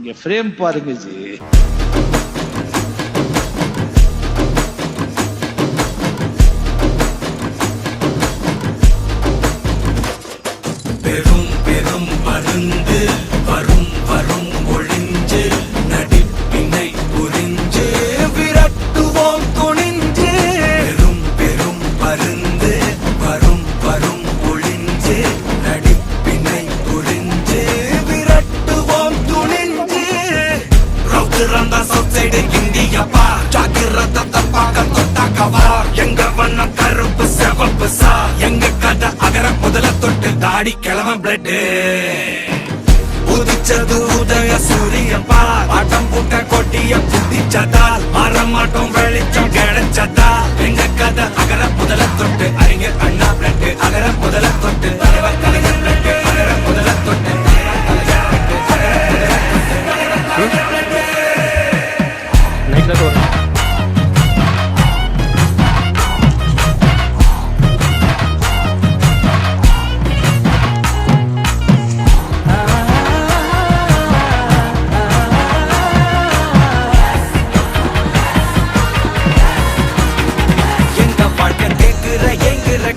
இங்க ஃப்ரேம் பாருங்க ஜி. பெரும் பெரும் மருந்து வரும் வரும் ஒளிஞ்சு நடிப்பினை புரிஞ்சு விரட்டுவோம் துணிஞ்சு. பெரும் பெரும் மருந்து வரும் வரும் ஒளிஞ்சு நடிப்பினை புரிஞ்சு விரட்டுவோம் துணிஞ்சு. ரவுத்துறந்த சவுசைடு இந்தியப்பா ஜாக்கிரத தப்பாக தொட்டாக்கவா. எங்க வண்ணம் கருப்பு செவப்பு சா எங்க கதை அகர முதல தொட்டு தாடி கிளம்ப பிளட். உதிச்சது உதய சூரியப்பா ஆட்டம் பூட்ட கொட்டிய புதிச்சதால் மாறமாட்டோம் வெளிச்சம் கிடைச்சதா. எங்க கதை அகர முதல தொட்டு அறிஞர் அண்ணா பிளட். அகர முதல தொட்டு தலைவர் கலைஞர் பிளட். அகர முதல தொட்டு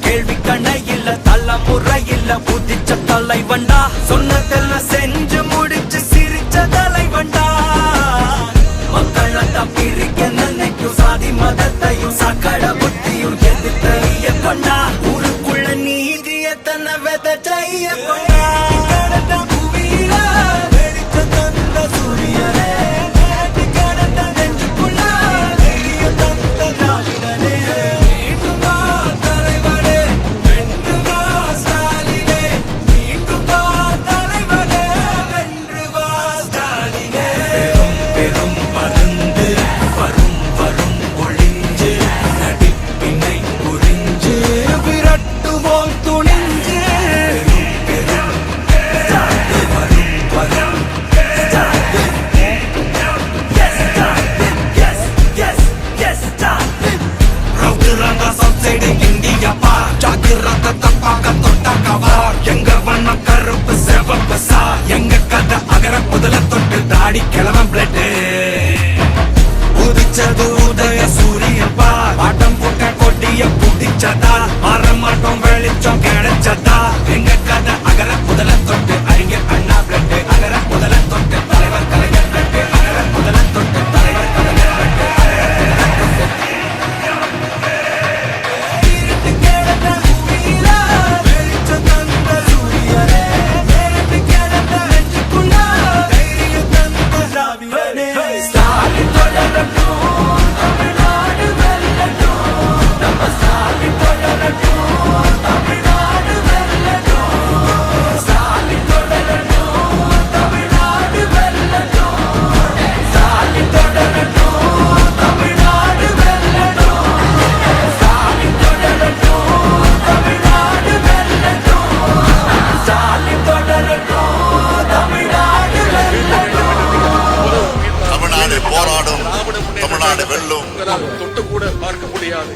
கேள்வி கண்ண இல்ல தலைமுறை இல்ல புதிச்ச தலைவண்டா. சொன்னதெல்லாம் செஞ்சு முடிச்சு சிரிச்ச தலைவண்டா. மக்களெல்லாம் பிரிக்க நினைக்கும் சாதி மதத்தையும் சக்கட புத்தியும் எதிர்த்தைய கொண்டா. ஊருக்குள்ள நீதிய தன்னை விதைச்சைய கொண்டா. எங்க வண்ணம் கருப்பு செவப்பு சா எங்க கதை அகர முதல தொட்டு தாடி கிளம்ப பிளட். உதிச்சது உதய சூரியப்பா ஆட்டம் போட்ட கொட்டிய புதிச்சதா. மாறமாட்டோம் வெளிச்சம் கிடைச்சதா. எங்க கதை அகர முதல தொட்டு அறிஞர் அண்ணா பிளட். அகர முதல தொட்டு தலைவர் கலைஞர் பிளட். அகர முதல தொட்டு தலைவர் கலைஞர் பிளட். தொட்டு கூட பார்க்க முடியாது.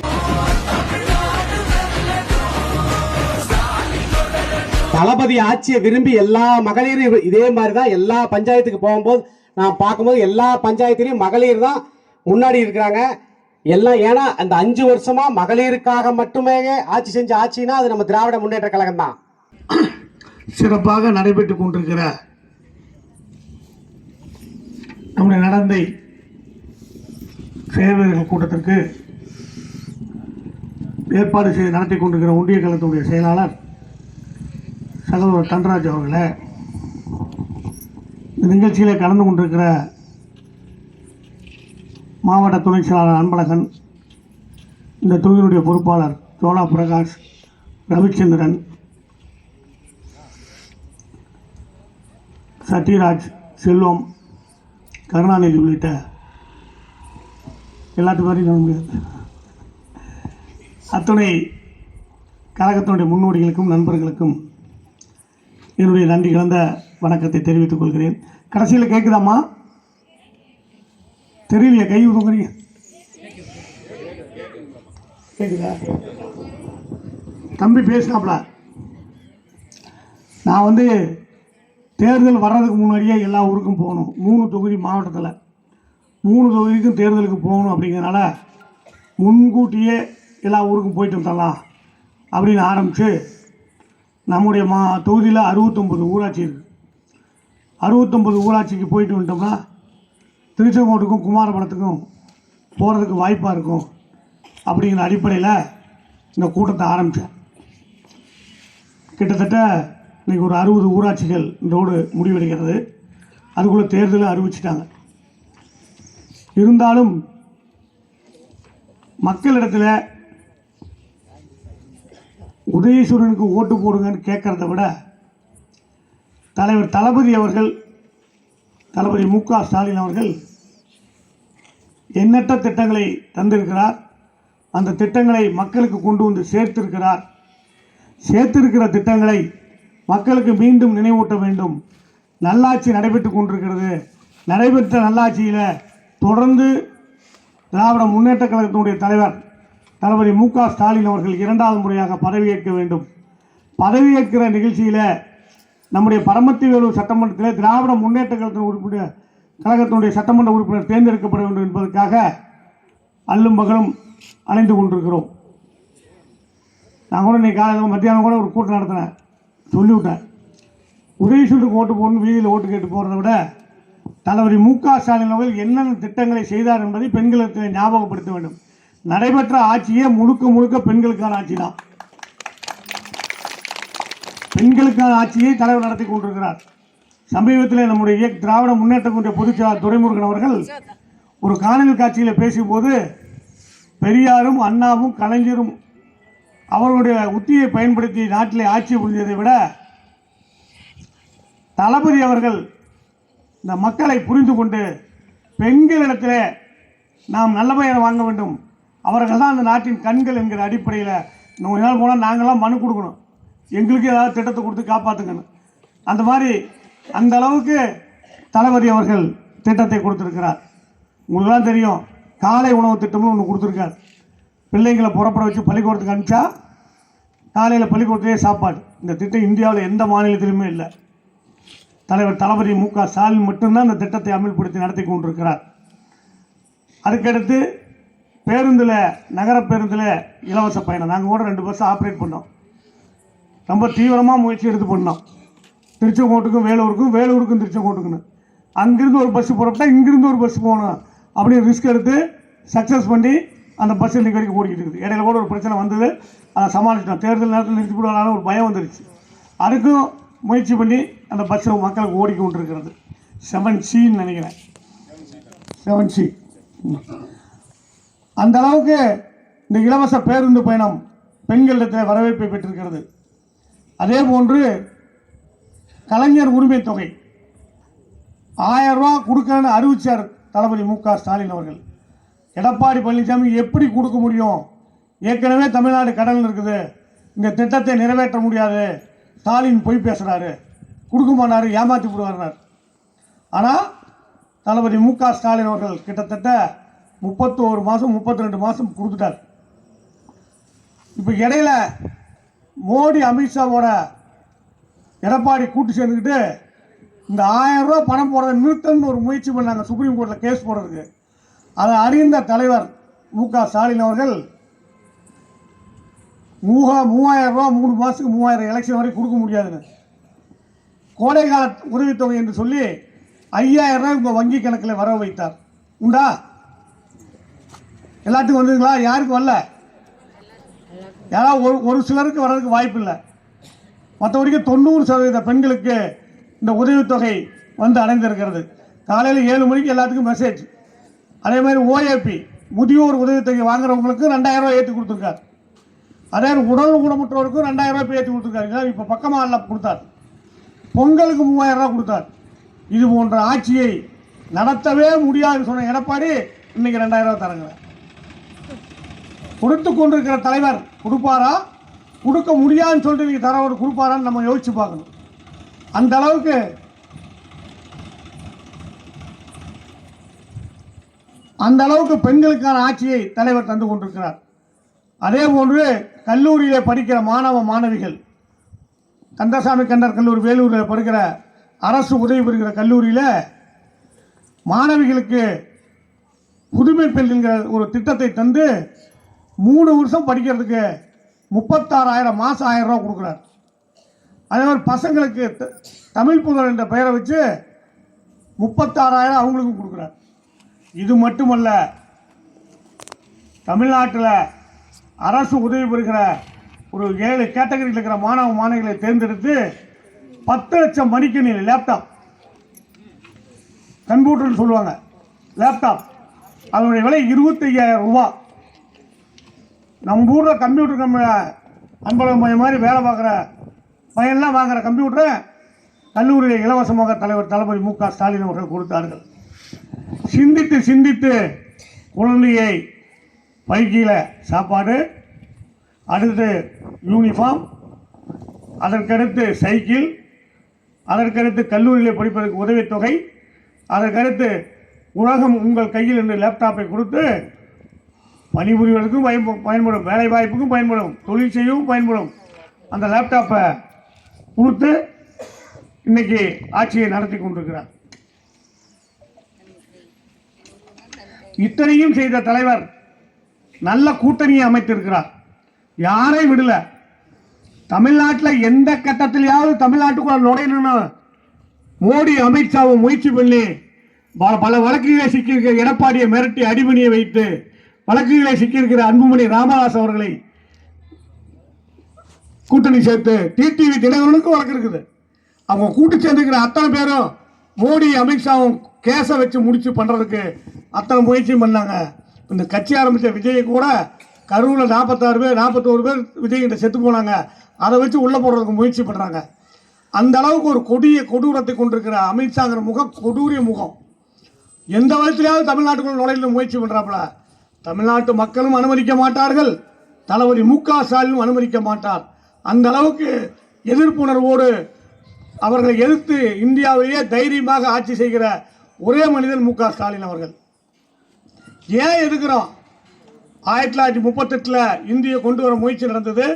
தளபதி ஆட்சியை விரும்பி எல்லா மகளிரும் இதே மாதிரிதான் எல்லா பஞ்சாயத்துக்கு போகும்போது நான் பார்க்கும்போது எல்லா பஞ்சாயத்திலையும் மகளிர் தான் முன்னாடி இருக்கிறாங்க எல்லாம். ஏன்னா அந்த 5 வருஷமா மகளிருக்காக மட்டுமே ஆட்சி செஞ்ச ஆட்சினா அது நம்ம திராவிட முன்னேற்ற கழகம் தான். சிறப்பாக நடைபெற்றுக் கொண்டிருக்கிற நம்முடைய நடந்தை சேவைகள் கூட்டத்திற்கு ஏற்பாடு செய்து நடத்தி கொண்டிருக்கிற ஒன்றிய கழகத்துடைய செயலாளர் சகோதரர் தன்ராஜ் அவர்களே, இந்த நிகழ்ச்சியில் கலந்து கொண்டிருக்கிற மாவட்ட துணை செயலாளர் அன்பழகன், இந்த தொகுதியினுடைய பொறுப்பாளர் ஜோலா பிரகாஷ், ரவிச்சந்திரன், சத்யராஜ், செல்வம், கருணாநிதி உள்ளிட்ட எல்லாத்துக்கும் வரையும் சொல்ல முடியாது அத்துணை கழகத்தினுடைய முன்னோடிகளுக்கும் நண்பர்களுக்கும் என்னுடைய நன்றி கலந்த வணக்கத்தை தெரிவித்துக் கொள்கிறேன். கடைசியில் கேட்குதாம்மா? தெரியலையா? கை உதவுறீங்க? கேட்குதா? தம்பி பேசினாப்ல. நான் தேர்தல் வர்றதுக்கு முன்னாடியே எல்லா ஊருக்கும் போகணும். 3 தொகுதி மாவட்டத்தில் 3 தொகுதிக்கும் தேர்தலுக்கு போகணும். அப்படிங்கிறனால முன்கூட்டியே எல்லா ஊருக்கும் போயிட்டு வந்துடலாம் அப்படின்னு ஆரம்பித்து நம்முடைய தொகுதியில் 69 ஊராட்சி இருக்குது. 69 ஊராட்சிக்கு போயிட்டு வந்துட்டோம்னா திருச்செங்கோட்டுக்கும் குமாரபுரத்துக்கும் போகிறதுக்கு வாய்ப்பாக இருக்கும் அப்படிங்கிற அடிப்படையில் இந்த கூட்டத்தை ஆரம்பித்தேன். கிட்டத்தட்ட இன்றைக்கி ஒரு 60 ஊராட்சிகள் இதோடு முடிவடைகிறது. அதுக்குள்ளே தேர்தலை அறிவிச்சிட்டாங்க. இருந்தாலும் மக்களிடத்தில் உதயசூரனுக்கு ஓட்டு போடுங்கன்னு கேட்குறத விட தலைவர் தளபதி அவர்கள், தளபதி மு.க. ஸ்டாலின் அவர்கள் எண்ணற்ற திட்டங்களை தந்திருக்கிறார். அந்த திட்டங்களை மக்களுக்கு கொண்டு வந்து சேர்த்திருக்கிற திட்டங்களை மக்களுக்கு மீண்டும் நினைவூட்ட வேண்டும். நல்லாட்சி நடைபெற்று கொண்டிருக்கிறது. நடைபெற்ற நல்லாட்சியில் தொடர்ந்து திராவிட முன்னேற்ற கழகத்தினுடைய தலைவர் தளபதி மு.க. ஸ்டாலின் அவர்கள் 2வது முறையாக பதவியேற்க வேண்டும். பதவியேற்கிற நிகழ்ச்சியில் நம்முடைய பரமத்தி வேலூர் சட்டமன்றத்தில் திராவிட முன்னேற்ற கழகத்தினுடைய சட்டமன்ற உறுப்பினர் தேர்ந்தெடுக்கப்பட வேண்டும் என்பதற்காக அல்லும் பகலும் அலைந்து கொண்டிருக்கிறோம். நான் கூட இன்றைக்கி காலையில் மத்தியானம் கூட ஒரு கூட்டம் நடத்தினேன். சொல்லிவிட்டேன், உதயசூரனுக்கு ஓட்டு போடணும், வீதியில் ஓட்டு கேட்டு போகிறத விட தளபதி மு.க. ஸ்டாலின் அவர்கள் என்னென்ன திட்டங்களை செய்தார் என்பதை பெண்களுக்கு ஞாபகப்படுத்த வேண்டும். நடைபெற்ற ஆட்சியே முழுக்க பெண்களுக்கான ஆட்சி தான். பெண்களுக்கான ஆட்சியை தலைவர் நடத்தி கொண்டிருக்கிறார். சமீபத்தில் நம்முடைய திராவிட முன்னேற்ற பொதுச்செயலாளர் துரைமுருகன் அவர்கள் ஒரு காணொலி காட்சியில் பேசும்போது பெரியாரும் அண்ணாவும் கலைஞரும் அவர்களுடைய உத்தியை பயன்படுத்தி நாட்டிலே ஆட்சி புரிந்ததை விட தளபதி அவர்கள் இந்த மக்களை புரிந்து கொண்டு பெண்களிடத்தில் நாம் நல்ல பெயரை வாங்க வேண்டும், அவர்கள் தான் அந்த நாட்டின் கண்கள் என்கிற அடிப்படையில் இன்னொரு நாள் போனால் நாங்களாம் மனு கொடுக்கணும், எங்களுக்கு ஏதாவது திட்டத்தை கொடுத்து காப்பாற்றுங்கன்னு. அந்த மாதிரி அந்த அளவுக்கு தளபதி அவர்கள் திட்டத்தை கொடுத்துருக்கிறார். உங்களுக்குலாம் தெரியும், காலை உணவு திட்டம்னு ஒன்று கொடுத்துருக்கார். பிள்ளைங்களை புறப்பட வச்சு பள்ளிக்கூடத்துக்கு அனுப்பிச்சா காலையில் பள்ளிக்கூடத்திலே சாப்பாடு. இந்த திட்டம் இந்தியாவில் எந்த மாநிலத்திலுமே இல்லை. தலைவர் தளபதி மு.க. ஸ்டாலின் மட்டும்தான் இந்த திட்டத்தை அமல்படுத்தி நடத்தி கொண்டிருக்கிறார். அதுக்கடுத்து பேருந்தில், நகர பேருந்தில் இலவச பயணம். நாங்கள் கூட 2 பஸ் ஆப்ரேட் பண்ணோம். ரொம்ப தீவிரமாக முயற்சி எடுத்து பண்ணோம். திருச்செங்கோட்டுக்கும் வேலூருக்கும் திருச்செங்கோட்டுக்குன்னு அங்கிருந்து ஒரு பஸ்ஸு புறப்பட்டா இங்கிருந்து ஒரு பஸ் போகணும் அப்படின்னு ரிஸ்க் எடுத்து சக்ஸஸ் பண்ணி அந்த பஸ் இன்றைக்கு வரைக்கும் ஓடிக்கிட்டு இருக்குது. இடையில கூட ஒரு பிரச்சனை வந்தது, அதை சமாளிச்சிட்டோம். தேர்தல் நேரத்தில் நிறுத்தி போடுவாங்க ஒரு பயம் வந்துருச்சு. அதுக்கும் முயற்சி பண்ணி அந்த பஸ்ஸை மக்களுக்கு ஓடிக்க கொண்டிருக்கிறது. 7Cன்னு நினைக்கிறேன், 7C. அந்த அளவுக்கு இந்த இலவச பேருந்து பயணம் பெண்களிடத்தில் வரவேற்பை பெற்றிருக்கிறது. அதே போன்று கலைஞர் உரிமை தொகை 1000 ரூபா கொடுக்கணும்னு அறிவிச்சார் தளபதி மு.க. ஸ்டாலின் அவர்கள். எடப்பாடி பழனிசாமி எப்படி கொடுக்க முடியும், ஏற்கனவே தமிழ்நாடு கடன் இருக்குது, இந்த திட்டத்தை நிறைவேற்ற முடியாது, ஸ்டாலின் பொய் பேசுகிறாரு, கொடுக்க மாட்டார், ஏமாற்றி விடுவார்னார். ஆனால் தளபதி மு.க. ஸ்டாலின் அவர்கள் கிட்டத்தட்ட 31 மாதம் 32 மாதம் கொடுத்துட்டார். இப்போ இடையில மோடி அமித்ஷாவோட எடப்பாடி கூட்டு சேர்ந்துக்கிட்டு இந்த 1000 ரூபா பணம் போடுறதை நிறுத்தம்னு ஒரு முயற்சி பண்ணாங்க சுப்ரீம் கோர்ட்டில் கேஸ் போடுறதுக்கு. அதை அறிந்த தலைவர் மு.க. ஸ்டாலின் அவர்கள் 3000 ரூபா 3 மாதத்துக்கு 3000 எலெக்ஷன் வரை கொடுக்க முடியாதுன்னு கோடைகால உதவித்தொகை என்று சொல்லி 5000 ரூபாய் உங்கள் வங்கி கணக்கில் வர வைத்தார். உண்டா? எல்லாத்துக்கும் வந்ததுங்களா? யாருக்கும் வரல? யாராவது ஒரு சிலருக்கு வர்றதுக்கு வாய்ப்பு இல்லை. மற்றபடிக்கு 90% பெண்களுக்கு இந்த உதவித்தொகை வந்து அடைந்திருக்கிறது. காலையில் 7 மணிக்கு எல்லாத்துக்கும் மெசேஜ். அதே மாதிரி ஓஏபி முதியோர் உதவித்தொகை வாங்குறவங்களுக்கு 2000 ரூபாய் ஏற்றி கொடுத்துருக்காரு. அதே உடல் ஊனமுற்றவருக்கும் 2000 ரூபாய் ஏற்றி கொடுத்துருக்காரு. இப்போ பக்கமாக எல்லாம் கொடுத்தார். பொங்கலுக்கு 3000 ரூபாய் கொடுத்தார். இது போன்ற ஆட்சியை நடத்தவே முடியாதுன்னு சொன்ன எடப்பாடி இன்னைக்கு 2000 ரூபாய் தரங்க. கொடுத்து கொண்டிருக்கிற தலைவர் கொடுப்பாரா, கொடுக்க முடியாதுன்னு சொல்லிட்டு நீங்கள் தரவர் கொடுப்பாரான்னு நம்ம யோசிச்சு பார்க்கணும். அந்த அளவுக்கு பெண்களுக்கான ஆட்சியை தலைவர் தந்து கொண்டிருக்கிறார். அதே போன்று கல்லூரியிலே படிக்கிற மாணவ மாணவிகள், கந்தசாமி கண்டர் கல்லூரி வேலூரில் படிக்கிற அரசு உதவி பெறுகிற கல்லூரியில் மாணவிகளுக்கு புதுமை பெண் என்கிற ஒரு திட்டத்தை தந்து 3 வருஷம் படிக்கிறதுக்கு 36,000 மாதம் 1000 ரூபா கொடுக்குறார். அதே மாதிரி பசங்களுக்கு தமிழ் புதல் என்ற பெயரை வச்சு 36,000 அவங்களுக்கும் கொடுக்குறார். இது மட்டுமல்ல, தமிழ்நாட்டில் அரசு உதவி பெறுகிற ஒரு 7 கேட்டகரியில் இருக்கிற மாணவ மாணவிகளை தேர்ந்தெடுத்து 10 லட்சம் மடிக்கணினி லேப்டாப், கம்ப்யூட்டர்னு சொல்லுவாங்க, லேப்டாப், அதனுடைய விலை 25,000 ரூபா. நம்ம ஊரில் கம்ப்யூட்டர் அன்பழகம் மையம் மாதிரி வேலை பார்க்குற பையன்லாம் வாங்குகிற கம்ப்யூட்டரை கல்லூரியில் இலவசமாக தலைவர் தளபதி மு.க. ஸ்டாலின் அவர்கள் கொடுத்தார்கள். சிந்தித்து சிந்தித்து குழந்தையை பைக்கியில் சாப்பாடு, அடுத்து யூனிஃபார்ம், அதற்கடுத்து சைக்கிள், அதற்கடுத்து கல்லூரியில் படிப்பதற்கு உதவித்தொகை, அதற்கடுத்து உலகம் உங்கள் கையில் என்று லேப்டாப்பை கொடுத்து பணிபுரிவதற்கும் பயன்படும், வேலை வாய்ப்புக்கும் பயன்படும், தொழில் செய்யவும் பயன்படும் அந்த லேப்டாப்பை கொடுத்து இன்னைக்கு ஆட்சியை நடத்தி கொண்டிருக்கிறார். இத்தனையும் செய்த தலைவர் நல்ல கூட்டணியை அமைத்திருக்கிறார். யாரை விடல. தமிழ்நாட்டில் எந்த கட்டத்திலேயாவது தமிழ்நாட்டுக்குள்ள நுழையணும்னு மோடி அமித்ஷாவும் முயற்சி பண்ணி பல வழக்குகளை சிக்கியிருக்கிற எடப்பாடியை மிரட்டி அடிமணியை வைத்து வழக்குகளை சிக்கியிருக்கிற அன்புமணி ராமதாஸ் அவர்களை கூட்டணி சேர்த்து டிடிவி தினகரனுக்கும் வழக்கு இருக்குது. அவங்க கூட்டு சேர்ந்துக்கிற அத்தனை பேரும் மோடி அமித்ஷாவும் கேஸை வச்சு முடிச்சு பண்றதுக்கு அத்தனை முயற்சியும் பண்ணாங்க. இந்த கட்சி ஆரம்பித்த விஜயை கூட கரூரில் 46 பேர் 41 பேர் விஜய்கிட்ட செத்து போனாங்க. அதை வச்சு உள்ள போடுறதுக்கு முயற்சி பண்றாங்க. அந்த அளவுக்கு ஒரு கொடூரத்தை கொண்டிருக்கிற அமித்ஷாங்கிற முகம் கொடூரிய முகம். எந்த வயசுலையாவது தமிழ்நாட்டுக்குள்ள நுழைய முயற்சி பண்றாப்புல. தமிழ்நாட்டு மக்களும் அனுமதிக்க மாட்டார்கள், தளபதி மு.க. ஸ்டாலினும் அனுமதிக்க மாட்டார். அந்த அளவுக்கு எதிர்ப்புணர்வோடு அவர்களை எதிர்த்து இந்தியாவிலேயே தைரியமாக ஆட்சி செய்கிற ஒரே மனிதன் மு.க. ஸ்டாலின் அவர்கள். ஏன் எதுக்குறோம்? 1938 இந்தியை கொண்டு வர முயற்சி நடந்தது.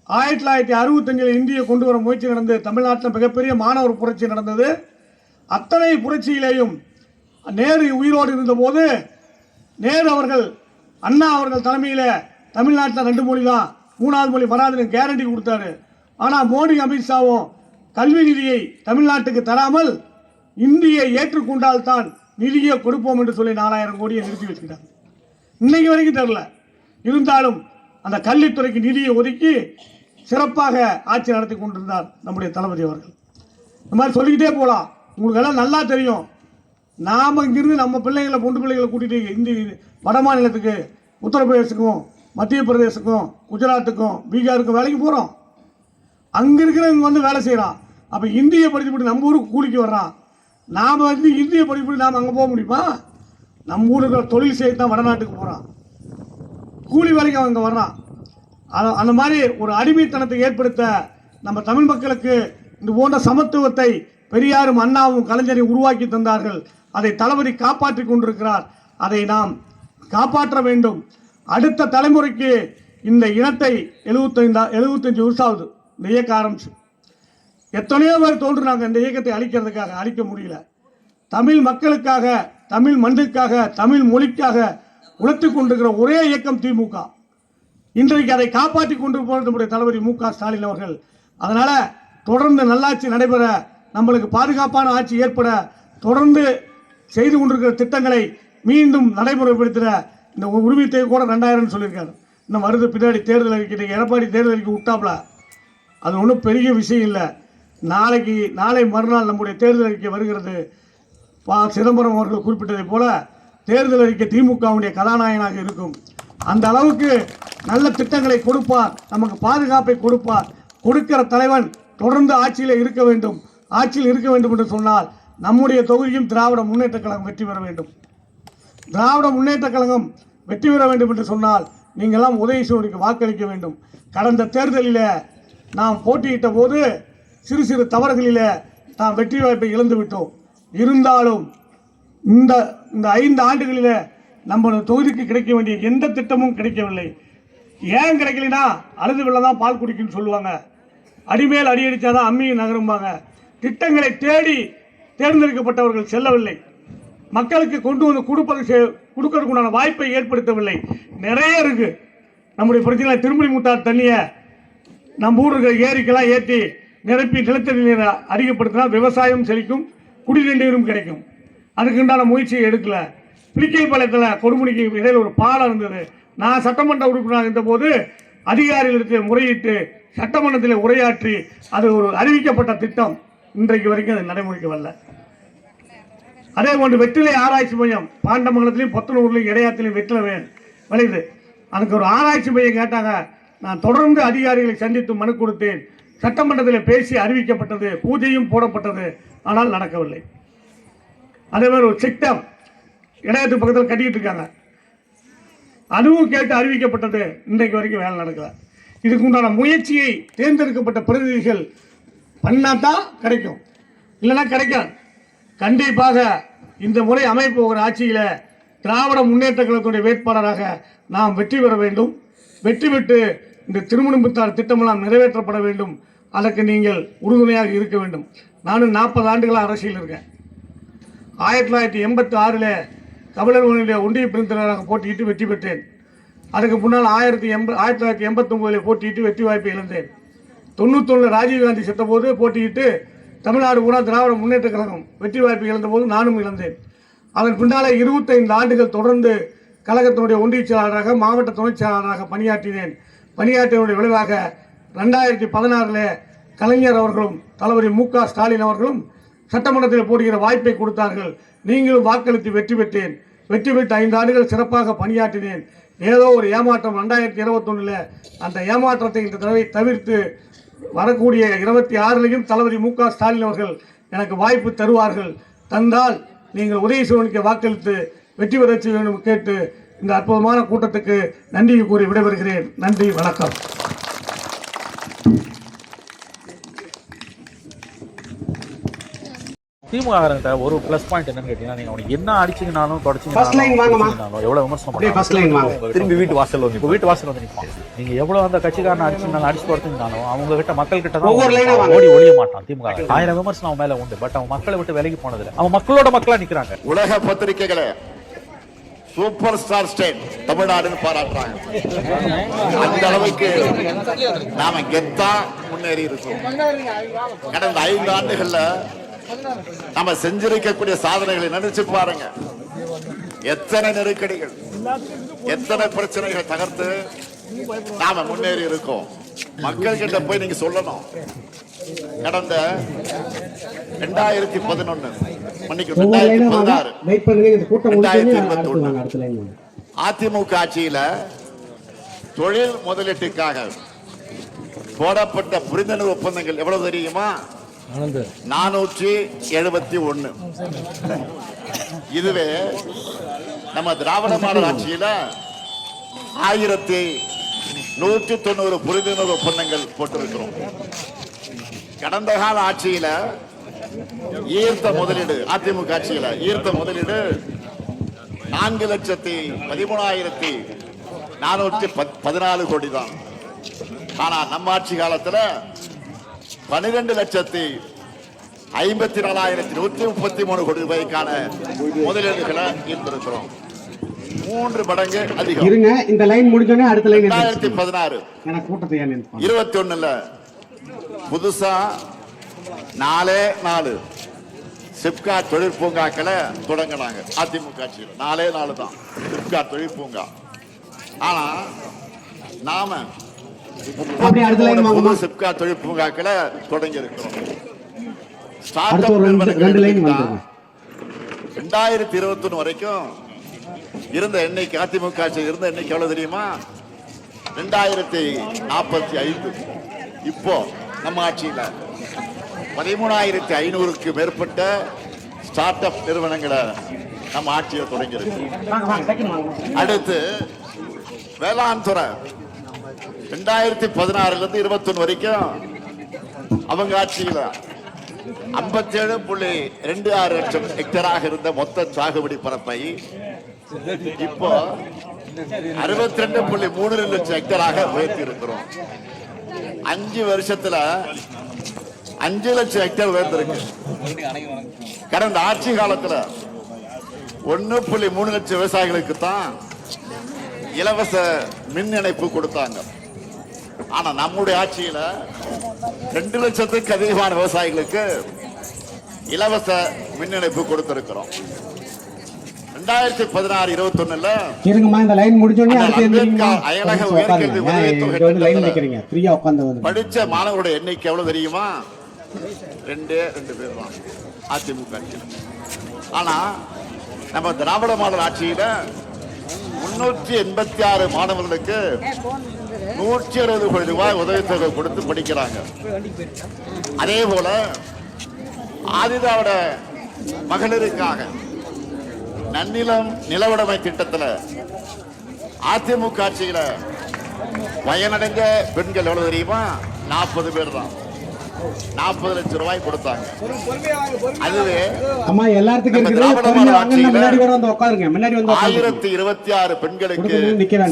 1965 இந்தியை கொண்டு வர முயற்சி நடந்தது. தமிழ்நாட்டில் மிகப்பெரிய மாணவர் புரட்சி நடந்தது. அத்தனை புரட்சியிலேயும் நேரு உயிரோடு இருந்தபோது நேரு அவர்கள் அண்ணா அவர்கள் தலைமையில் தமிழ்நாட்டில் 2 மொழி தான், 3வது மொழி வராதுன்னு கேரண்டி கொடுத்தாரு. ஆனால் மோடி அமித்ஷாவும் கல்வி நிதியை தமிழ்நாட்டுக்கு தராமல் இந்தியை ஏற்றுக்கொண்டால் தான் நிதியை கொடுப்போம் என்று சொல்லி 4000 கோடியை நிறுத்தி வச்சுக்கிட்டாங்க. இன்னைக்கு வரைக்கும் தரல. இருந்தாலும் அந்த கல்வித்துறைக்கு நிதியை ஒதுக்கி சிறப்பாக ஆட்சி நடத்தி கொண்டிருந்தார் நம்முடைய தளபதி அவர்கள். இந்த மாதிரி சொல்லிக்கிட்டே போகலாம். உங்களுக்கு எல்லாம் நல்லா தெரியும். நாம் இங்கிருந்து நம்ம பிள்ளைகளை பொண்டு பிள்ளைகளை கூட்டிகிட்டு வட மாநிலத்துக்கு, உத்தரப்பிரதேசத்துக்கும், மத்திய பிரதேசத்துக்கும், குஜராத்துக்கும், பீகாருக்கும் வேலைக்கு போகிறோம். அங்கே இருக்கிறவங்க வந்து வேலை செய்கிறான். அப்போ இந்தியை படிச்சுட்டு நம்ம ஊருக்கு கூலிக்கு வர்றான். நாம் வந்து இந்தியை படிச்சுட்டு நாம் அங்கே போக முடியுமா? நம்ம ஊருக்கு தொழில் செய்ய தான் வடநாட்டுக்கு போகிறான். கூலி வேலைக்கு அங்கே வர்றான். அந்த மாதிரி ஒரு அடிமைத்தனத்தை ஏற்படுத்த நம்ம தமிழ் மக்களுக்கு இந்த போன்ற சமத்துவத்தை பெரியாரும் அண்ணாவும் கலைஞரை உருவாக்கி தந்தார்கள். அதை தளபதி காப்பாற்றி கொண்டிருக்கிறார். அதை நாம் காப்பாற்ற வேண்டும். அடுத்த தலைமுறைக்கு இந்த இனத்தை 75 வருஷம் ஆகுது இந்த இயக்கம் ஆரம்பிச்சு. எத்தனையோ பேர் தோன்றுனாங்க இந்த இயக்கத்தை அழிக்கிறதுக்காக, அழிக்க முடியல. தமிழ் மக்களுக்காக, தமிழ் மண்ணுக்காக, தமிழ் மொழிக்காக உழைத்துக் கொண்டிருக்கிற ஒரே இயக்கம் திமுக. இன்றைக்கு அதை காப்பாற்றி கொண்டு போகிறது நம்முடைய தளபதி மு.க. ஸ்டாலின் அவர்கள். அதனால தொடர்ந்து நல்லாட்சி நடைபெற, நம்மளுக்கு பாதுகாப்பான ஆட்சி ஏற்பட தொடர்ந்து செய்து கொண்டிருக்கிற திட்டங்களை மீண்டும் நடைமுறைப்படுத்துகிற இந்த உரிமைத்தை கூட 2000 சொல்லியிருக்காரு. இன்னும் வருது பின்னாடி தேர்தல் அறிக்கை. எடப்பாடி தேர்தல் அறிக்கை விட்டாப்ல, அது ஒன்றும் பெரிய விஷயம் இல்லை. நாளை மறுநாள் நம்முடைய தேர்தல் அறிக்கை வருகிறது. சிதம்பரம் அவர்கள் குறிப்பிட்டதை போல தேர்தல் அறிக்கை திமுகவுடைய கதாநாயகனாக இருக்கும். அந்த அளவுக்கு நல்ல திட்டங்களை கொடுப்பார், நமக்கு பாதுகாப்பை கொடுப்பார். கொடுக்கிற தலைவன் தொடர்ந்து ஆட்சியில் இருக்க வேண்டும். ஆட்சியில் இருக்க வேண்டும் என்று சொன்னால் நம்முடைய தொகுதியும் திராவிட முன்னேற்ற கழகம் வெற்றி பெற வேண்டும். திராவிட முன்னேற்ற கழகம் வெற்றி பெற வேண்டும் என்று சொன்னால் நீங்கள்லாம் உதயசூரியனுக்கு வாக்களிக்க வேண்டும். கடந்த தேர்தலில் நாம் போட்டியிட்ட போது சிறு சிறு தவறுகளில் நாம் வெற்றி வாய்ப்பை இழந்து விட்டோம். இருந்தாலும் இந்த 5 ஆண்டுகளில் நம்ம தொகுதிக்கு கிடைக்க வேண்டிய எந்த திட்டமும் கிடைக்கவில்லை. ஏன் கிடைக்கலனா அழுது வெள்ள தான் பால் குடிக்குன்னு சொல்லுவாங்க. அடிமேல் அடி அடித்தாதான் அம்மியும் நகரும்பாங்க. திட்டங்களை தேடி தேர்ந்தெடுக்கப்பட்டவர்கள் செல்லவில்லை. மக்களுக்கு கொண்டு வந்து கொடுக்கறதுக்குண்டான வாய்ப்பை ஏற்படுத்தவில்லை. நிறைய இருக்கு நம்முடைய பிரச்சனை. திருமணி முத்தார் தண்ணியை நம்ம ஊருக்கு ஏரிக்கெல்லாம் ஏற்றி நிரப்பி நிலத்தடி நீரை அதிகப்படுத்தினா விவசாயம் செழிக்கும், குடிநீர் நீரும் கிடைக்கும். அதுக்குண்டான முயற்சியை எடுக்கல. பிளிக்கை பாளையத்தில் கொடுமுடிக்கு இடையில் ஒரு பாலம் இருந்தது. நான் சட்டமன்ற உறுப்பினராக இருந்தபோது அதிகாரிகளுக்கு முறையிட்டு சட்டமன்றத்தில் உரையாற்றி அது ஒரு அறிவிக்கப்பட்ட திட்டம். இன்றைக்கு வரைக்கும் அது நடைமுறைக்கு வரல. அதே போன்று வெற்றிலை ஆராய்ச்சி மையம் பாண்டமங்கலத்திலையும் பொத்தனூர்லையும் இடையாத்திலையும் வெற்றிலை விளையுது. அதுக்கு ஒரு ஆராய்ச்சி மையம் கேட்டாங்க. நான் தொடர்ந்து அதிகாரிகளை சந்தித்து மனு கொடுத்தேன். சட்டமன்றத்தில் பேசி அறிவிக்கப்பட்டது, பூஜையும் போடப்பட்டது, ஆனால் நடக்கவில்லை. அதே மாதிரி ஒரு செக்டம் இடையத்து பக்கத்தில் கட்டிக்கிட்டு இருக்காங்க. அதுவும் கேட்டு அறிவிக்கப்பட்டது, இன்றைக்கு வரைக்கும் வேலை நடக்கல. இதுக்கு உண்டான முயற்சியை தேர்ந்தெடுக்கப்பட்ட பிரதிநிதிகள் பண்ணாதான் கிடைக்கும், இல்லைன்னா கிடைக்காது. கண்டிப்பாக இந்த முறை அமைப்போகிற ஆட்சியில் திராவிட முன்னேற்ற கழகத்துடைய வேட்பாளராக நாம் வெற்றி பெற வேண்டும். வெற்றி பெற்று இந்த திருமணம்புத்தார் திட்டமெல்லாம் நிறைவேற்றப்பட வேண்டும். அதற்கு நீங்கள் உறுதுணையாக இருக்க வேண்டும். நானும் 40 ஆண்டுகளாக அரசியல் இருக்கேன். 1986 கபிலர் ஒன்றிய பெருந்தலைவராக போட்டியிட்டு வெற்றி பெற்றேன். அதுக்கு முன்னால் 1989 போட்டியிட்டு வெற்றி வாய்ப்பை இழந்தேன். 91 ராஜீவ்காந்தி செத்த போது போட்டியிட்டு தமிழ்நாடு பூரா திராவிட முன்னேற்ற கழகம் வெற்றி வாய்ப்பு இழந்த போது நானும் இழந்தேன். அதன் பின்னாலே 25 ஆண்டுகள் தொடர்ந்து கழகத்தினுடைய ஒன்றிய செயலாளராக, மாவட்ட துணைச் செயலாளராக பணியாற்றினேன். பணியாற்றினுடைய விளைவாக 2016 கலைஞர் அவர்களும் தளபதி மு.க. ஸ்டாலின் அவர்களும் சட்டமன்றத்தில் போடுகிற வாய்ப்பை கொடுத்தார்கள். நீங்களும் வாக்களித்து வெற்றி பெற்றேன். வெற்றி பெற்ற 5 ஆண்டுகள் சிறப்பாக பணியாற்றினேன். ஏதோ ஒரு ஏமாற்றம் 2021 அந்த ஏமாற்றத்தை இந்த தடவை தவிர்த்து வரக்கூடிய 26 தளபதி மு.க. ஸ்டாலின் அவர்கள் எனக்கு வாய்ப்பு தருவார்கள். தந்தால் நீங்கள் உதயசூரனுக்கு வாக்களித்து வெற்றி பெற செய்ய வேண்டும் கேட்டு இந்த அற்புதமான கூட்டத்துக்கு நன்றி கூறி விடைபெறுகிறேன். நன்றி, வணக்கம். திமுக ஒரு பிளஸ் பாயிண்ட் என்னன்னு கேட்டீங்கன்னா, நீங்க அவனுக்கு என்ன அடிச்சீங்கனாலும் எவ்வளவு விமர்சனம் திரும்பி வீட்டு வாசல் வந்து வீட்டு வாசல் வந்து நிற்பான். நீங்க எவ்வளவு அந்த கட்சிக்காரன் அடிச்சீங்கனாலும் அடிச்சு கொடுத்தீங்கனாலும் அவங்க கிட்ட மக்கள் கிட்ட தான் ஓடி ஒழிய மாட்டான். திமுக 1000 விமர்சனம் அவன் மேல உண்டு. பட் அவன் மக்களை விட்டு விலகி போனதுல அவன் மக்களோட மக்களா நிக்கிறாங்க. உலக பத்திரிகைகளை சூப்பர் ஸ்டார் ஸ்டேட் தமிழ்நாடுன்னு பாராட்டுறாங்க. அந்த அளவுக்கு நாம கெத்தா முன்னேறி இருக்கோம். கடந்த 5 ஆண்டுகள்ல நம்ம செஞ்சிருக்கக்கூடிய சாதனைகளை நினைச்சு பாருங்க. எத்தனை நெருக்கடிகள், எத்தனை பிரச்சனைகள் தகர்த்து நாம முன்னேறி இருக்கோம். மக்கள் கிட்ட போய் நீங்க சொல்லணும். கடந்த 2011 அதிமுக ஆட்சியில தொழில் முதலீட்டுக்காக போடப்பட்ட புரிந்துணர்வு ஒப்பந்தங்கள் எவ்வளவு தெரியுமா? 471. இதுவே நம்ம திராவிட மாடல் ஆட்சியில 1190 புரிந்துணர்வு ஒப்பந்தங்கள் போட்டிருக்கிறோம். கடந்த கால ஆட்சியில ஈர்த்த முதலீடு, அதிமுக ஆட்சியில ஈர்த்த முதலீடு 4,13,414 கோடி தான். ஆனா நம்ம ஆட்சி காலத்துல 12,54,133 கோடி ரூபாய்க்கான முதலீடுகளை ஈர்த்திருக்கிறோம். 3 மடங்கு அதிகம். இருங்க, இந்த லைன் முடிஞ்சோனே அடுத்த லைன். 2016 21 புதுசா 4 சிப்காட் தொழிற்பூங்காக்களை தொடங்கினாங்க. அதிமுக ஆட்சியில் 4 தான் சிப்காட் தொழிற்பூங்கா. ஆனா நாம 33 சிப்காட் தொழிற்பூங்காக்களை தொடங்கி இருக்கிறோம். 2021 வரைக்கும் இருந்த எண்ணிக்கை, அதிமுக ஆட்சியில் இருந்த எண்ணிக்கை எவ்வளவு தெரியுமா? 2045. இப்போ நம்ம ஆட்சியில 13,500க்கு மேற்பட்ட ஸ்டார்ட் அப் நிறுவனங்களை நம்ம ஆட்சியில் தொடங்கியிருக்கு. அடுத்து வேளாண் துறை 2016 21 வரைக்கும் அவங்க ஆட்சியில 57.26 லட்சம் ஹெக்டராக இருந்த மொத்த சாகுபடி பரப்பை இப்போ 62.32 லட்சம் ஹெக்டராக உயர்த்தி இருக்கிறோம். 5 வருஷத்துல 5 லட்சம் ஹெக்டேர் உயர்ந்திருக்கு. கடந்த ஆட்சி காலத்துல 1.3 லட்சம் விவசாயிகளுக்கு தான் இலவச மின் இணைப்பு கொடுத்தாங்க. ஆனா நம்முடைய ஆட்சியில 2 லட்சத்துக்கு அதிகமான விவசாயிகளுக்கு இலவச மின் இணைப்பு கொடுத்திருக்கிறோம். 2016-21 இருங்கம்மா, இந்த லைன் முடிஞ்சோடனே அடுத்து அயலக உயர்கல்வி உதவித்தொகை லைன் நிக்கிறீங்க, ஃப்ரீயா உட்கார்ந்து படிச்ச மாணவருடைய எண்ணிக்கை எவ்வளவு தெரியுமா? 2 பேர் தான் அதிமுக ஆட்சியில். ஆனா நம்ம திராவிட மாடல் ஆட்சியில 386 மாணவர்களுக்கு 160 கோடி ரூபாய் உதவித்தொகை கொடுத்து படிக்கிறாங்க. அதே போல ஆதிதிராவிட மகளிருக்காக நன்னிலம் நிலவுடைமை திட்டத்தில் அதிமுக ஆட்சியில பயனடைந்த பெண்கள் எவ்வளவு தெரியுமா? 40 பேர் தான். 40 லட்சம் ரூபாய் கொடுத்தாங்க. அதுவே அம்மா எல்லாத்துக்கும் இருக்குது. முன்னாடி வந்து உட்காருங்க, முன்னாடி வந்து 1026 பெண்களுக்கு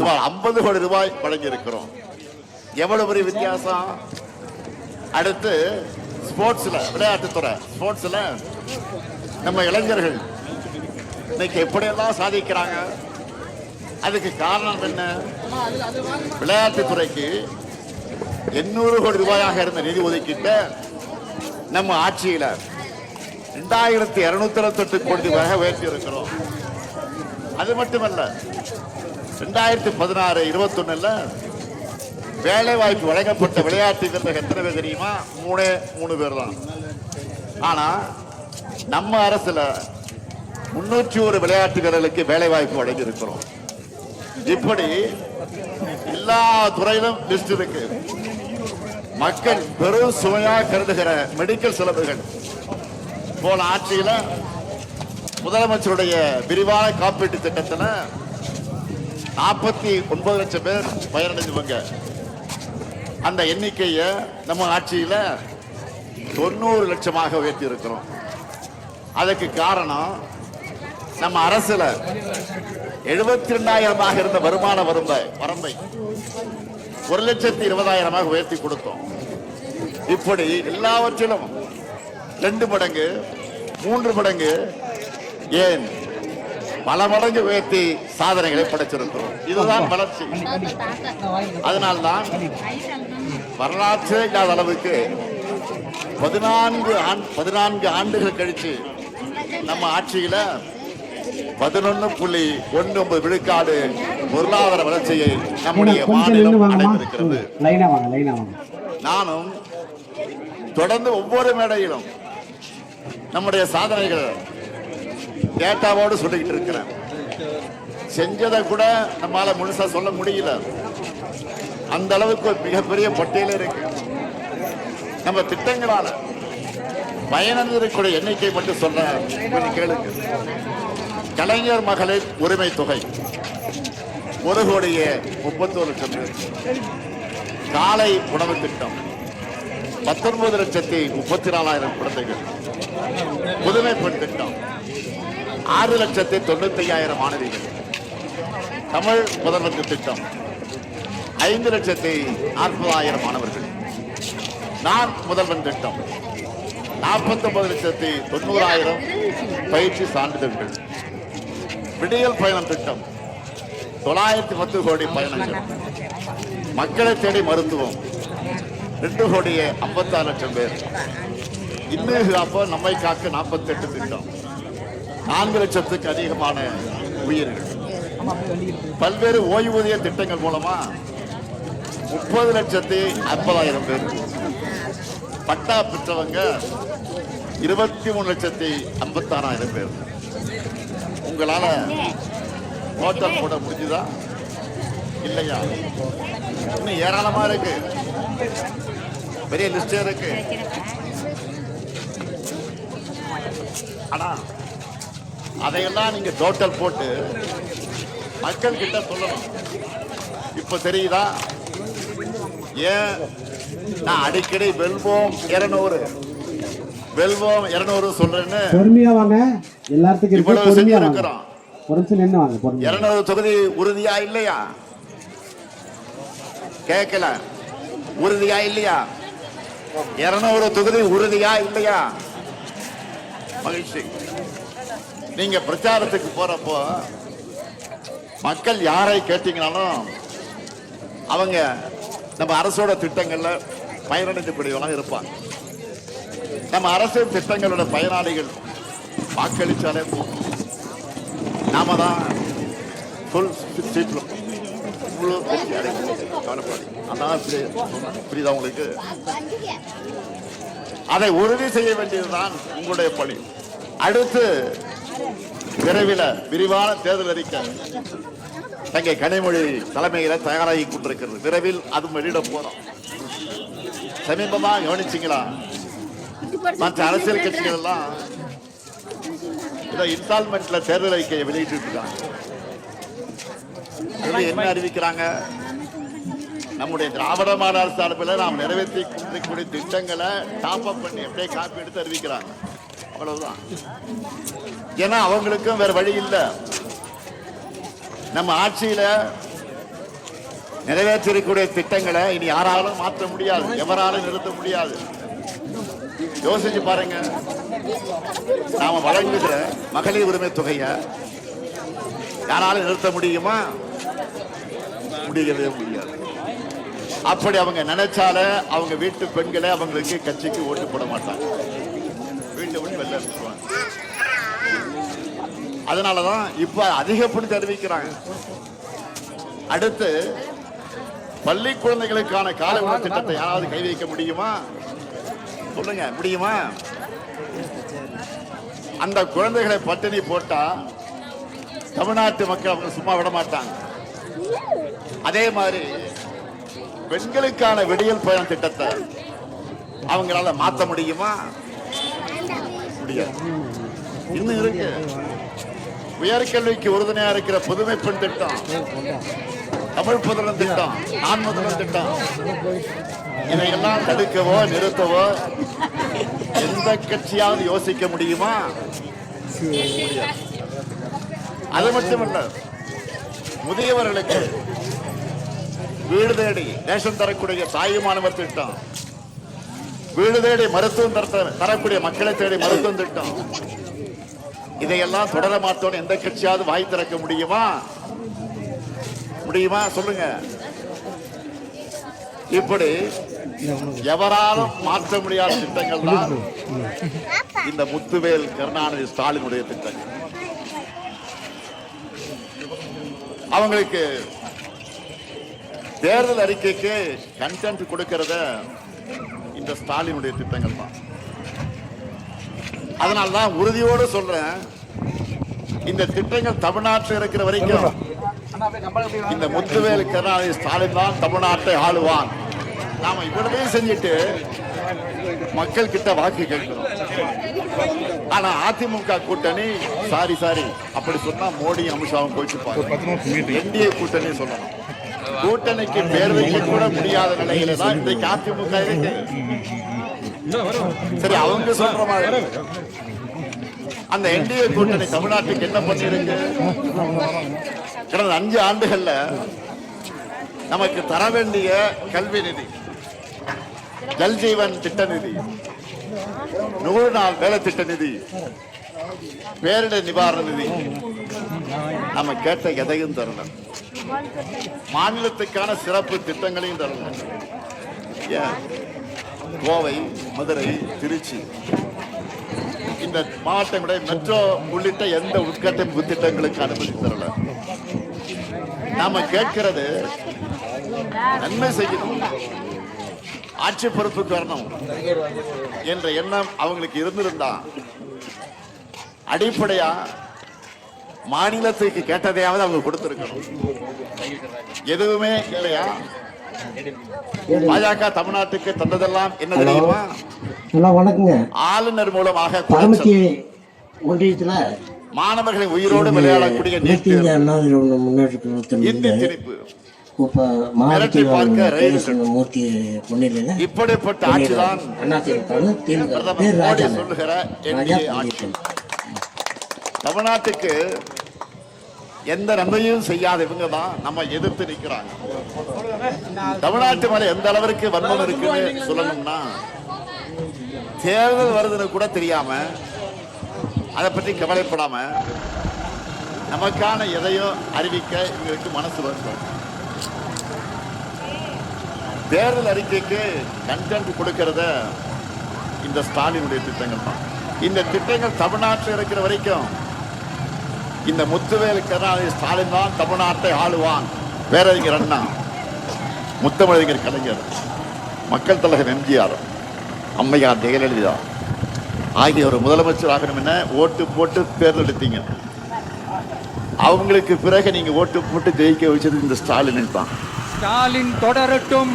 சுமார் 50 கோடி ரூபாய் வழங்கி இருக்கிறோம். எவ்வளவு பெரிய வித்தியாசம். அடுத்து ஸ்போர்ட்ஸ்ல, விளையாட்டுத்துறை ஸ்போர்ட்ஸ்ல நம்ம இளைஞர்கள் இன்னைக்கு எப்படியெல்லாம் சாதிக்கிறாங்க. அதுக்கு காரணம் என்ன? விளையாட்டுத்துறைக்கு 800 கோடி ரூபாயாக இருந்த நிதி ஒதுக்கீட்ட நம்ம ஆட்சியில 2228 கோடி ரூபாயாக உயர்த்தி இருக்கிறோம். அது மட்டுமல்ல, 2016-21 வேலை வாய்ப்பு வழங்கப்பட்ட விளையாட்டு வீரர்கள் எத்தனை பேர் தெரியுமா? 3 பேர் தான். ஆனா நம்ம அரசுல 301 விளையாட்டு வீரர்களுக்கு வேலை வாய்ப்பு வழங்கி இருக்கிறோம். இப்படி எல்லா துறையிலும் லிஸ்ட் இருக்கு. மக்கள் பெரும் சுமையாக கருதுகிற மெடிக்கல் செலவுகள் போன ஆட்சியில முதலமைச்சருடைய விரிவான காப்பீட்டு திட்டத்தில் 49 லட்சம் பேர் பயனடைஞ்சவங்க. அந்த எண்ணிக்கையை நம்ம ஆட்சியில 90 லட்சமாக உயர்த்தி இருக்கிறோம். அதுக்கு காரணம் நம்ம அரசுல 72,000 இருந்த வருமான வரம்பை 1,20,000 உயர்த்தி கொடுத்தோம். இப்படி எல்லாவற்றிலும் 2 மடங்கு 3 மடங்கு ஏன் பல மடங்கு உயர்த்தி சாதனைகளை படைச்சிருக்கிறோம். இதுதான் வளர்ச்சி. அதனால்தான் வரலாற்று இல்லாத அளவுக்கு 14 ஆண்டுகள் கழிச்சு நம்ம ஆட்சியில 11.19 விழுக்காடு பொருளாதார வளர்ச்சியை நம்முடைய மாநிலம் அடைந்திருக்கிறது. நானும் தொடர்ந்து ஒவ்வொரு மேடையிலும் நம்முடைய சாதனைகள் டேட்டாவோடு சொல்லிக்கிட்டு இருக்கிறேன். செஞ்சதை கூட நம்மால முழுசா சொல்ல முடியல. அந்த அளவுக்கு ஒரு மிகப்பெரிய பட்டியல் இருக்கு. நம்ம திட்டங்களால பயனடைந்திருக்கிற எண்ணிக்கை மட்டும் சொல்ற கேளுங்க. கலைஞர் மகளிர் உரிமை தொகை 1,31,00,000 பேர். காலை உணவு திட்டம் 19,34,000 குழந்தைகள். புதுமை பெண் திட்டம் 6,95,000 மாணவிகள். தமிழ் முதல்வர் திட்டம் 5,40,000 மாணவர்கள். நான் முதல்வன் திட்டம் 49,90,000 பயிற்சி சான்றிதழ்கள். விடியல் பயணம் திட்டம் 910 கோடி பயணங்கள். மக்களை தேடி மருத்துவம் 2,56,00,000 பேர். இன்னும் காப்ப நம்மை காக்க 48 திட்டம் 4 லட்சத்துக்கு அதிகமான உயிர்கள். பல்வேறு ஓய்வூதிய திட்டங்கள் மூலமா 30,50,000 பேர். பட்டா பெற்றவங்க 23,56,000 பேர். உங்களால ஹோட்டல் போட முடிஞ்சுதா இல்லையா? இன்னும் ஏராளமா இருக்கு, பெரிய லிஸ்டே இருக்கு. ஆனா அதையெல்லாம் நீங்க டோட்டல் போட்டு மக்கள் கிட்ட சொல்லணும். இப்ப தெரியுதா ஏன் நான் அடிக்கடி வெல்வோம் 200 வெல்வோம் 200 சொல்றேன்னு? பொறுமையா வாங்க, எல்லாத்துக்கும் இவ்வளவு செஞ்சிருக்கிறோம். 200 தொகுதி உறுதியா இல்லையா? கேட்கல. உறுதியா இல்லையா? 200 தொகுதி உறுதியா இல்லையா? மகிழ்ச்சி. நீங்க பிரச்சாரத்துக்கு போறப்போ மக்கள் யாரை கேட்டீங்கனாலும் அவங்க நம்ம அரசோட திட்டங்கள்ல பயனடைந்தக்கூடியவங்க இருப்பாங்க. நம்ம அரசின் திட்டங்களோட பயனாளிகள் வாக்களிச்சாலே நாம தான் முழு வெற்றி அடைப்போம். அதான் புரியுதா உங்களுக்கு? அதை உறுதி செய்ய வேண்டியதுதான் உங்களுடைய பணி. அடுத்து விரைவில் விரிவான தேர்தல் அறிக்கை தங்கை கனிமொழி தலைமையில தயாராகி கொண்டிருக்கிறது. விரைவில் அது வெளியிட போறோம். சமீபமா கவனிச்சீங்களா? மற்ற அரசியல் கட்சிகள் எல்லாம் இன்ஸ்டால்மெண்ட்ல தேர்தல் அறிக்கையை வெளியிட்டு இருக்காங்க. என்ன அறிவிக்கிறாங்க? நம்முடைய திராவிட மாடல் அரசு சார்பில் நாம் நிறைவேற்றி கொண்டிருக்கக்கூடிய திட்டங்களை டாப் அப் பண்ணி அப்படியே காப்பி எடுத்து அறிவிக்கிறாங்க. அவ்வளவுதான். ஏன்னா அவங்களுக்கும் வேற வழி இல்லை. நம்ம ஆட்சியில நிறைவேற்றிருக்கக்கூடிய திட்டங்களை இனி யாராலும் மாற்ற முடியாது, எவராலும் நிறுத்த முடியாது. யோசிச்சு பாருங்க. நாம வழங்குகிற மகளிர் உரிமை தொகையை யாராலும் நிறுத்த முடியுமா? முடியவே முடியாது. அப்படி அவங்க நினைச்சால அவங்க வீட்டு பெண்களை அவங்களுக்கு கட்சிக்கு ஓட்டு போட மாட்டாங்க, வீட்டை விட்டு வெளில அனுப்புவாங்க. அதனாலதான் இப்ப அதிகப்படுத்தி அறிவிக்கிறாங்க. அடுத்து பள்ளி குழந்தைகளுக்கான காலை உணவு திட்டத்தை யாராவது கை வைக்க முடியுமா? சொல்லுங்க, முடியுமா? அந்த குழந்தைகளை பட்டினி போட்டா தமிழ்நாட்டு மக்கள் அவங்க சும்மா விட மாட்டாங்க. அதே மாதிரி பெண்களுக்கான விடியல் பயண திட்டத்தை அவங்களால மாற்ற முடியுமா? முடியாது. இன்னும் இருக்கு. உயர்கல்விக்கு உறுதுணையா இருக்கிற புதுமை பெண் திட்டம், தமிழ் புதலன் திட்டம், நான் முதல்வன் திட்டம், இதையெல்லாம் தடுக்கவோ நிறுத்தவோ எந்த கட்சியாவது யோசிக்க முடியுமா? அது மட்டுமல்ல, முதியவர்களுக்கு வீடு தேடி ரேஷன் தரக்கூடிய தாயுமானவர் திட்டம், வீடு தேடி மருத்துவம் தரக்கூடிய மக்களை தேடி மருத்துவம் திட்டம், இதையெல்லாம் தொடர மாட்டோம் எந்த கட்சியாவது வாய் திறக்க முடியுமா? முடியுமா? சொல்லுங்க. இப்படி எவராலும் மாற்ற முடியாத திட்டங்கள் தான் இந்த முத்துவேல் கருணாநிதி ஸ்டாலினுடைய திட்டங்கள். அவங்களுக்கு தேர்தல் அறிக்கைக்கு கண்டென்ட் கொடுக்கிறத இந்த ஸ்டாலினுடைய திட்டங்கள் தான். அதனால்தான் உறுதியோடு சொல்றேன், இந்த திட்டங்கள் தமிழ்நாட்டில் இருக்கிற வரைக்கும் இந்த முத்துவேல் கருணாநிதி ஸ்டாலின் தான் தமிழ்நாட்டை ஆளுவான். நாம இவ்வளவே செஞ்சுட்டு மக்கள் கிட்ட வாக்கு கேட்கிறோம். ஆனா அதிமுக கூட்டணி சாரி அப்படி சொன்னா மோடி அமித்ஷாவும் போயிட்டு என்டிஏ கூட்டணி சொல்லணும். கூட்டணிக்கு பேர் வைக்க கூட முடியாத நிலையில தான் இன்றைக்கு அதிமுக இருக்கு. சரி, அவங்க சொல்ற மாதிரி அந்த என்டிஏ கூட்டணி தமிழ்நாட்டுக்கு என்ன பண்ணிருக்கு? கடந்த 5 ஆண்டுகள்ல நமக்கு தர வேண்டிய கல்வி நிதி, ஜல் ஜீவன் திட்ட நிதி, 100 நாள் வேலை திட்ட நிதி, பேரிடர் நிவாரண நிதி, நம்ம கேட்ட எதையும் தரல. மாநிலத்துக்கான சிறப்பு திட்டங்களையும் தரல. கோவை, மதுரை, திருச்சி இந்த மாவட்டங்களுடைய மெட்ரோ உள்ளிட்ட எந்த உட்கட்டமைப்பு திட்டங்களுக்கு அனுமதி தரல. நாம கேட்கிறது நன்மை செய்யணும், ஆட்சி பொறுப்புக்கு வரணும் என்ற எண்ணம் அவங்களுக்கு இருந்திருந்தா அடிப்படையா மாநிலத்துக்கு கேட்டதையாவது அவங்க கொடுத்திருக்கணும். எதுவுமே இல்லையா? பாஜக தமிழ்நாட்டுக்கு தந்ததெல்லாம் என்ன தெரியுமா? வணக்கங்க. ஆளுநர் மூலமாக ஒன்றியத்துல மாணவர்களை உயிரோடு விளையாடக்கூடிய இப்படிப்பட்ட ஆட்சிதான் சொல்லுகிற ஆட்சி. தமிழ்நாட்டுக்கு எந்த நன்மையும் செய்யாத இவங்க தான் நம்ம எதிர்த்து நிற்கிறாங்க. தமிழ்நாட்டு மேல எந்த அளவிற்கு வன்மம் இருக்குன்னு சொல்லணும்னா தேர்தல் வருதுன்னு கூட தெரியாம அதை பற்றி கவலைப்படாம நமக்கான எதையும் அறிவிக்க இவங்களுக்கு மனசு வரும். தேர்தல் அறிக்கைக்கு கண்டென்ட் கொடுக்கறத இந்த ஸ்டாலினுடைய திட்டங்கள் தான். இந்த திட்டங்கள் தமிழ்நாட்டில் இருக்கிற வரைக்கும் இந்த முத்துவேல் கருணாநிதி ஸ்டாலின் தான் தமிழ்நாட்டை ஆளுவான். பேரறிஞர் அண்ணா, முத்தமிழறிஞர் கலைஞர், மக்கள் தலைவர் எம்ஜிஆர், அம்மையார் ஜெயலலிதா ஆகியோர் முதலமைச்சர் ஆகணும் என ஓட்டு போட்டு தேர்ந்தெடுத்தீங்க. அவங்களுக்கு பிறகு நீங்க ஓட்டு போட்டு ஜெயிக்க வச்சது இந்த ஸ்டாலின் தான். ஸ்டாலின் தொடரட்டும்.